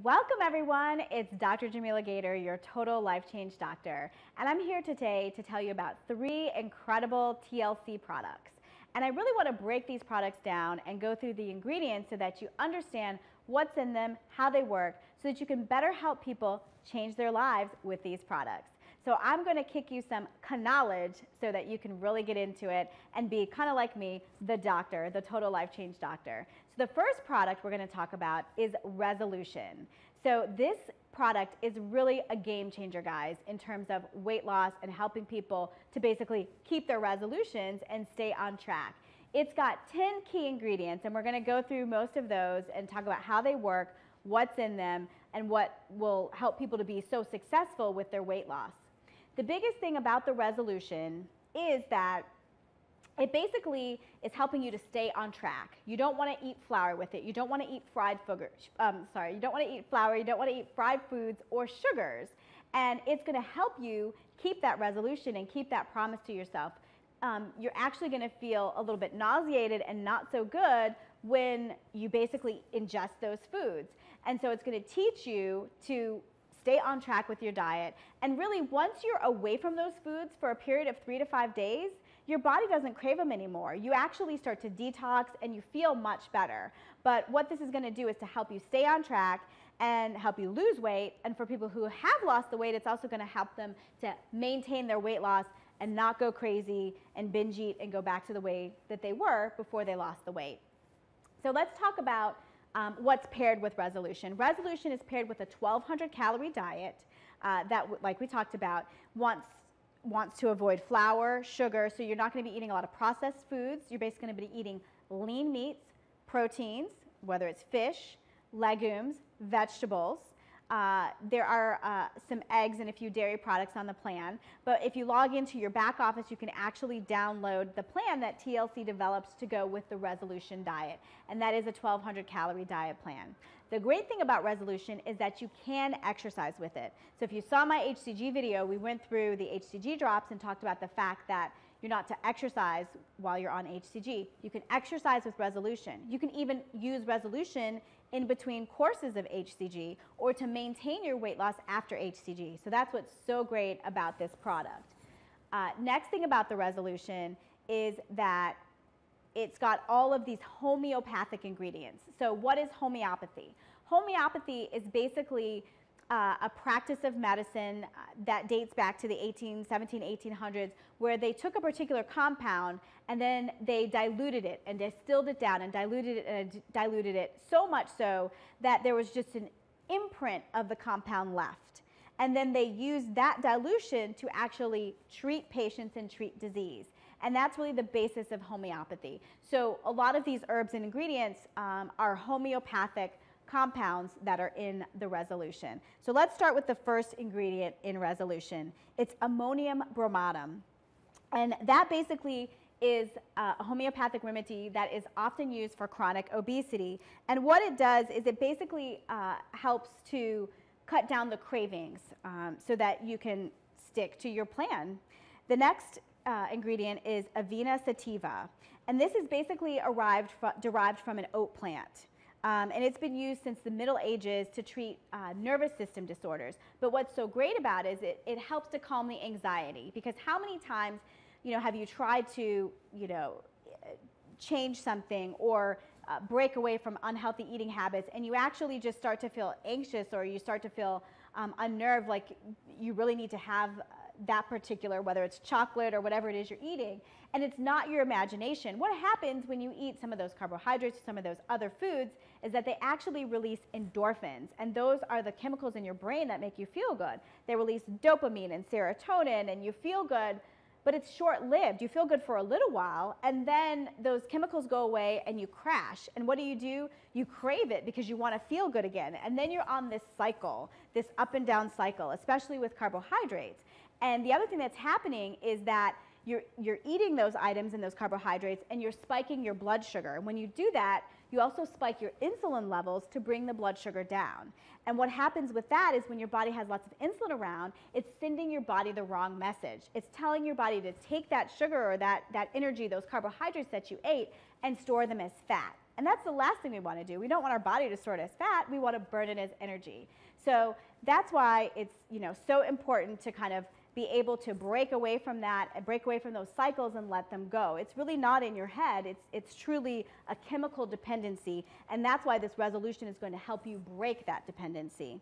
Welcome everyone, it's Dr. Jamila Gator, your total life change doctor, and I'm here today to tell you about 3 incredible TLC products. And I really want to break these products down and go through the ingredients so that you understand what's in them, how they work, so that you can better help people change their lives with these products. So I'm going to kick you some knowledge so that you can really get into it and be kind of like me, the doctor, the total life change doctor. So the first product we're going to talk about is Resolution. So this product is really a game changer, guys, in terms of weight loss and helping people to basically keep their resolutions and stay on track. It's got 10 key ingredients, and we're going to go through most of those and talk about how they work, what's in them, and what will help people to be so successful with their weight loss. The biggest thing about the Resolution is that it basically is helping you to stay on track. You don't want to eat flour with it. You don't want to eat you don't want to eat flour. You don't want to eat fried foods or sugars. And it's going to help you keep that resolution and keep that promise to yourself. You're actually going to feel a little bit nauseated and not so good when you basically ingest those foods. And so it's going to teach you to stay on track with your diet. And really, once you're away from those foods for a period of 3 to 5 days, your body doesn't crave them anymore. You actually start to detox and you feel much better. But what this is going to do is to help you stay on track and help you lose weight. And for people who have lost the weight, it's also going to help them to maintain their weight loss and not go crazy and binge eat and go back to the way that they were before they lost the weight. So let's talk about what's paired with Resolution. Resolution is paired with a 1,200 calorie diet that, like we talked about, wants to avoid flour, sugar, so you're not going to be eating a lot of processed foods. You're basically going to be eating lean meats, proteins, whether it's fish, legumes, vegetables. There are some eggs and a few dairy products on the plan, but if you log into your back office, you can actually download the plan that TLC develops to go with the Resolution diet, and that is a 1,200 calorie diet plan. The great thing about Resolution is that you can exercise with it. So if you saw my HCG video, we went through the HCG drops and talked about the fact that you're not to exercise while you're on HCG. You can exercise with Resolution. You can even use Resolution in between courses of HCG or to maintain your weight loss after HCG. So that's what's so great about this product. Next thing about the Resolution is that it's got all of these homeopathic ingredients. So what is homeopathy? Homeopathy is basically a practice of medicine that dates back to the 1800s, where they took a particular compound and then they diluted it and distilled it down and diluted it and diluted it so much so that there was just an imprint of the compound left. And then they used that dilution to actually treat patients and treat disease. And that's really the basis of homeopathy. So a lot of these herbs and ingredients are homeopathic compounds that are in the Resolution. So let's start with the first ingredient in Resolution. It's ammonium bromatum. And that basically is a homeopathic remedy that is often used for chronic obesity. And what it does is it basically helps to cut down the cravings so that you can stick to your plan. The next ingredient is Avena sativa. And this is basically derived from an oat plant. And it's been used since the Middle Ages to treat nervous system disorders. But what's so great about it is it helps to calm the anxiety. Because how many times, have you tried to, change something or break away from unhealthy eating habits, and you actually just start to feel anxious or you start to feel unnerved, like you really need to have that particular, whether it's chocolate or whatever it is you're eating, and it's not your imagination. What happens when you eat some of those carbohydrates, some of those other foods, is that they actually release endorphins, and those are the chemicals in your brain that make you feel good. They release dopamine and serotonin, and you feel good, but it's short-lived. You feel good for a little while, and then those chemicals go away and you crash. And what do? You crave it because you want to feel good again. And then you're on this cycle, this up and down cycle, especially with carbohydrates. And the other thing that's happening is that you're eating those items and those carbohydrates, and you're spiking your blood sugar. And when you do that, you also spike your insulin levels to bring the blood sugar down. And what happens with that is when your body has lots of insulin around, it's sending your body the wrong message. It's telling your body to take that sugar or that energy, those carbohydrates that you ate, and store them as fat. And that's the last thing we want to do. We don't want our body to store it as fat. We want to burn it as energy. So that's why it's, so important to kind of be able to break away from that and break away from those cycles and let them go. It's really not in your head. It's truly a chemical dependency, and that's why this resolution is going to help you break that dependency.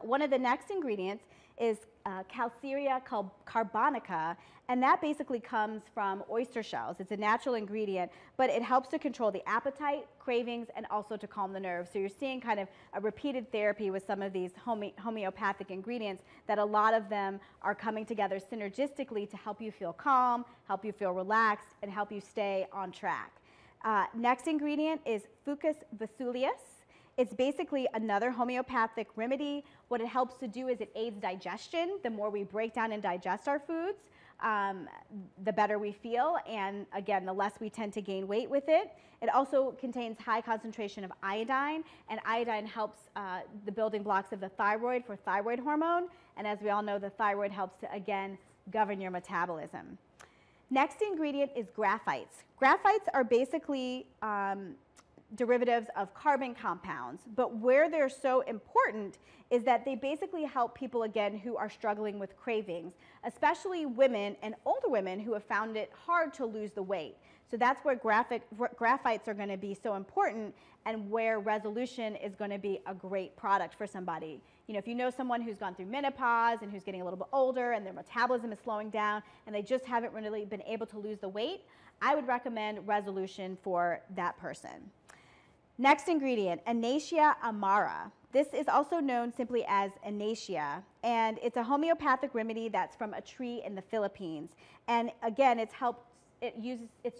One of the next ingredients is Calcarea carbonica, and that basically comes from oyster shells. It's a natural ingredient, but it helps to control the appetite, cravings, and also to calm the nerves. So you're seeing kind of a repeated therapy with some of these homeopathic ingredients, that a lot of them are coming together synergistically to help you feel calm, help you feel relaxed, and help you stay on track. Next ingredient is Fucus vesicuus. It's basically another homeopathic remedy. What it helps to do is it aids digestion. The more we break down and digest our foods, the better we feel, and again, the less we tend to gain weight with it. It also contains high concentration of iodine, and iodine helps the building blocks of the thyroid for thyroid hormone, and as we all know, the thyroid helps to, again, govern your metabolism. Next ingredient is graphites. Graphites are basically derivatives of carbon compounds, but where they're so important is that they basically help people, again, who are struggling with cravings, especially women and older women who have found it hard to lose the weight. So that's where graphites are going to be so important, and where resolution is going to be a great product for somebody. If you know someone who's gone through menopause and who's getting a little bit older and their metabolism is slowing down and they just haven't really been able to lose the weight, I would recommend resolution for that person. Next ingredient, Anacia amara. This is also known simply as Anacia, and it's a homeopathic remedy that's from a tree in the Philippines. And again, it's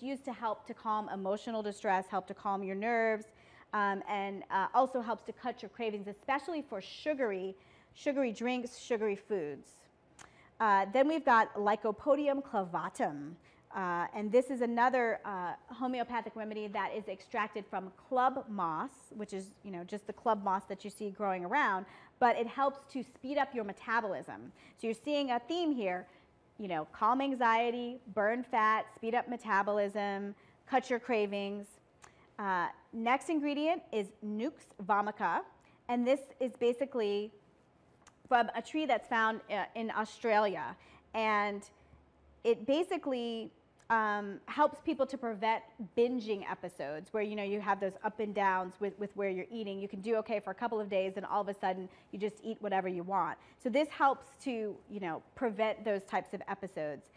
used to help to calm emotional distress, help to calm your nerves, and also helps to cut your cravings, especially for sugary drinks, sugary foods. Then we've got Lycopodium clavatum. And this is another homeopathic remedy that is extracted from club moss, which is just the club moss that you see growing around, but it helps to speed up your metabolism. So you're seeing a theme here, calm anxiety, burn fat, speed up metabolism, cut your cravings. Next ingredient is Nux vomica, and this is basically from a tree that's found in Australia, and it basically helps people to prevent binging episodes where you have those up and downs with where you're eating. You can do okay for a couple of days and all of a sudden you just eat whatever you want. So this helps to prevent those types of episodes.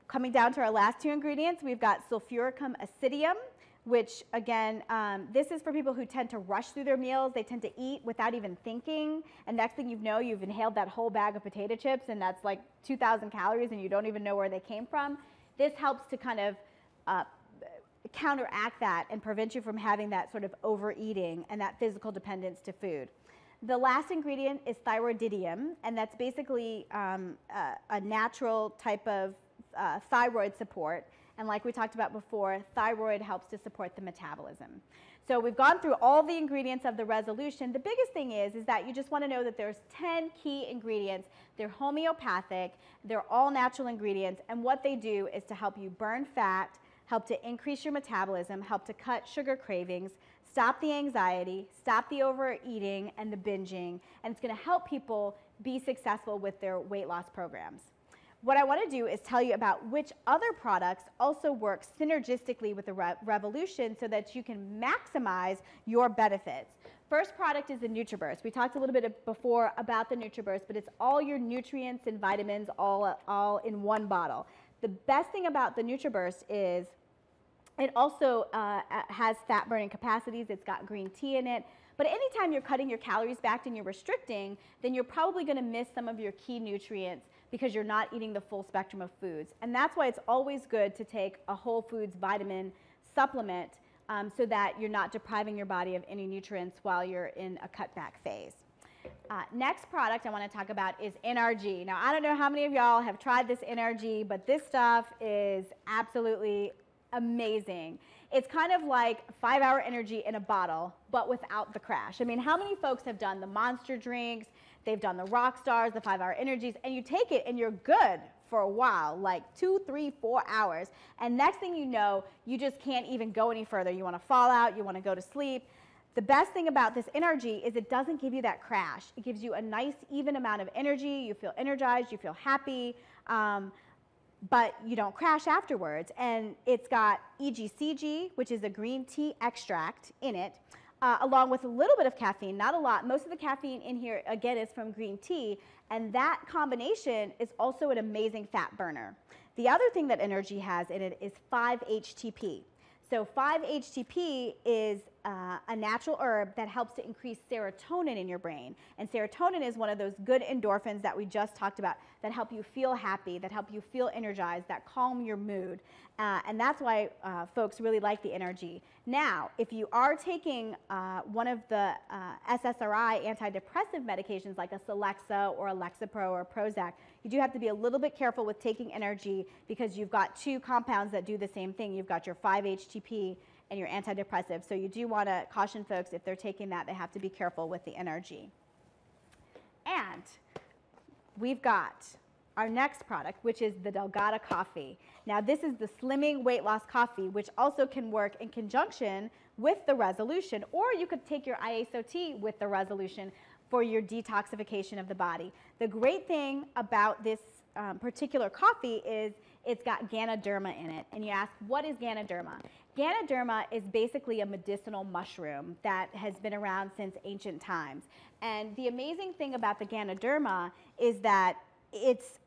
Coming down to our last two ingredients, we've got Sulfuricum acidium, which again, this is for people who tend to rush through their meals. They tend to eat without even thinking, and next thing you know, you've inhaled that whole bag of potato chips, and that's like 2,000 calories, and you don't even know where they came from. This helps to kind of counteract that and prevent you from having that sort of overeating and that physical dependence to food. The last ingredient is thyroididium, and that's basically a natural type of thyroid support. And like we talked about before, thyroid helps to support the metabolism. So we've gone through all the ingredients of the resolution. The biggest thing is that you just want to know that there's 10 key ingredients. They're homeopathic, they're all natural ingredients, and what they do is to help you burn fat, help to increase your metabolism, help to cut sugar cravings, stop the anxiety, stop the overeating and the binging, and it's going to help people be successful with their weight loss programs. What I want to do is tell you about which other products also work synergistically with the Revolution so that you can maximize your benefits. First product is the NutriBurst. We talked a little bit before about the NutriBurst, but it's all your nutrients and vitamins all in one bottle. The best thing about the NutriBurst is it also has fat burning capacities. It's got green tea in it. But anytime you're cutting your calories back and you're restricting, then you're probably going to miss some of your key nutrients because you're not eating the full spectrum of foods. And that's why it's always good to take a whole foods vitamin supplement so that you're not depriving your body of any nutrients while you're in a cutback phase. Next product I want to talk about is NRG. Now, I don't know how many of y'all have tried this NRG, but this stuff is absolutely amazing. It's kind of like 5-hour energy in a bottle, but without the crash. I mean, how many folks have done the Monster drinks? They've done the Rock Stars, the 5-hour energies, and you take it and you're good for a while, like 2, 3, 4 hours. And next thing you know, you just can't even go any further. You want to fall out, you want to go to sleep. The best thing about this energy is it doesn't give you that crash. It gives you a nice, even amount of energy. You feel energized, you feel happy, but you don't crash afterwards. And it's got EGCG, which is a green tea extract in it, along with a little bit of caffeine, not a lot. Most of the caffeine in here, again, is from green tea, and that combination is also an amazing fat burner. The other thing that energy has in it is 5-HTP. So 5-HTP is a natural herb that helps to increase serotonin in your brain. And serotonin is one of those good endorphins that we just talked about that help you feel happy, that help you feel energized, that calm your mood. And that's why folks really like the energy. Now, if you are taking one of the SSRI antidepressive medications like a Celexa or a Lexapro or a Prozac, you do have to be a little bit careful with taking energy because you've got two compounds that do the same thing. You've got your 5-HTP and your antidepressive. So you do want to caution folks, if they're taking that, they have to be careful with the energy. And we've got our next product, which is the Delgada coffee. Now this is the slimming weight loss coffee, which also can work in conjunction with the resolution, or you could take your ISOT with the resolution for your detoxification of the body. The great thing about this particular coffee is it's got Ganoderma in it. And you ask, what is Ganoderma? Ganoderma is basically a medicinal mushroom that has been around since ancient times. And the amazing thing about the Ganoderma is that it's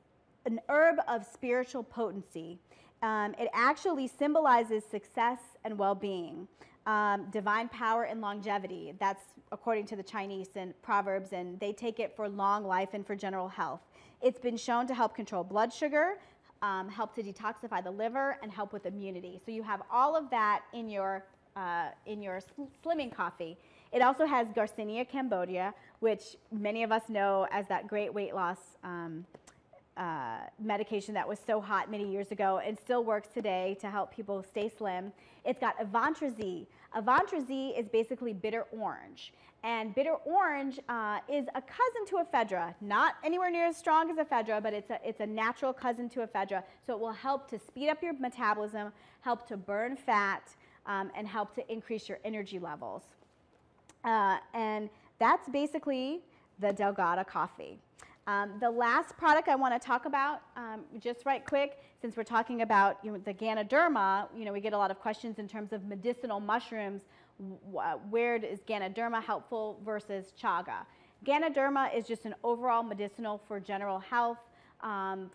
an herb of spiritual potency. It actually symbolizes success and well-being, divine power and longevity. That's according to the Chinese and Proverbs, and they take it for long life and for general health. It's been shown to help control blood sugar, help to detoxify the liver, and help with immunity. So you have all of that in your slimming coffee. It also has Garcinia cambogia, which many of us know as that great weight loss medication that was so hot many years ago and still works today to help people stay slim. It's got Avantra-Z. Avantra-Z is basically bitter orange. And bitter orange is a cousin to ephedra, not anywhere near as strong as ephedra, but it's a natural cousin to ephedra. So it will help to speed up your metabolism, help to burn fat, and help to increase your energy levels. And that's basically the Delgada coffee. The last product I want to talk about, just right quick, since we're talking about the Ganoderma, we get a lot of questions in terms of medicinal mushrooms. Where is Ganoderma helpful versus Chaga? Ganoderma is just an overall medicinal for general health,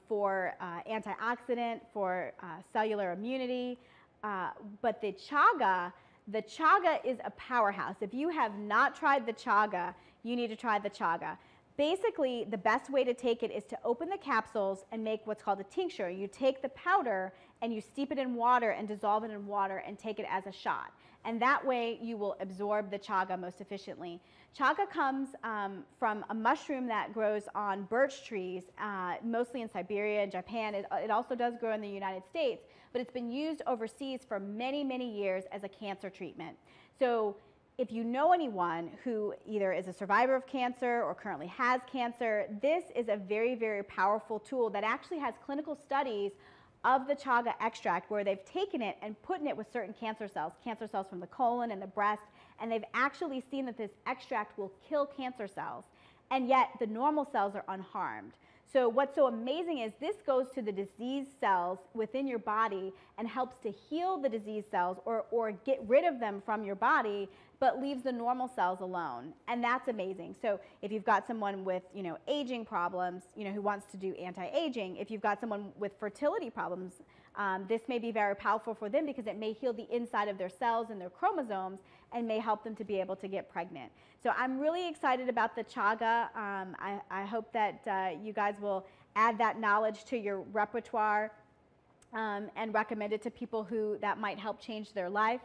for antioxidant, for cellular immunity. But the Chaga is a powerhouse. If you have not tried the Chaga, you need to try the Chaga. Basically, the best way to take it is to open the capsules and make what's called a tincture. You take the powder and you steep it in water and dissolve it in water and take it as a shot. And that way you will absorb the chaga most efficiently. Chaga comes from a mushroom that grows on birch trees, mostly in Siberia and Japan. It also does grow in the United States, but it's been used overseas for many, many years as a cancer treatment. So if you know anyone who either is a survivor of cancer or currently has cancer, this is a very, very powerful tool that actually has clinical studies of the chaga extract where they've taken it and put in it with certain cancer cells from the colon and the breast, and they've actually seen that this extract will kill cancer cells, and yet the normal cells are unharmed. So what's so amazing is this goes to the diseased cells within your body and helps to heal the diseased cells or get rid of them from your body, but leaves the normal cells alone. And that's amazing. So if you've got someone with, aging problems, who wants to do anti-aging, if you've got someone with fertility problems, this may be very powerful for them because it may heal the inside of their cells and their chromosomes and may help them to be able to get pregnant. So I'm really excited about the chaga. I hope that you guys will add that knowledge to your repertoire and recommend it to people who that might help change their life.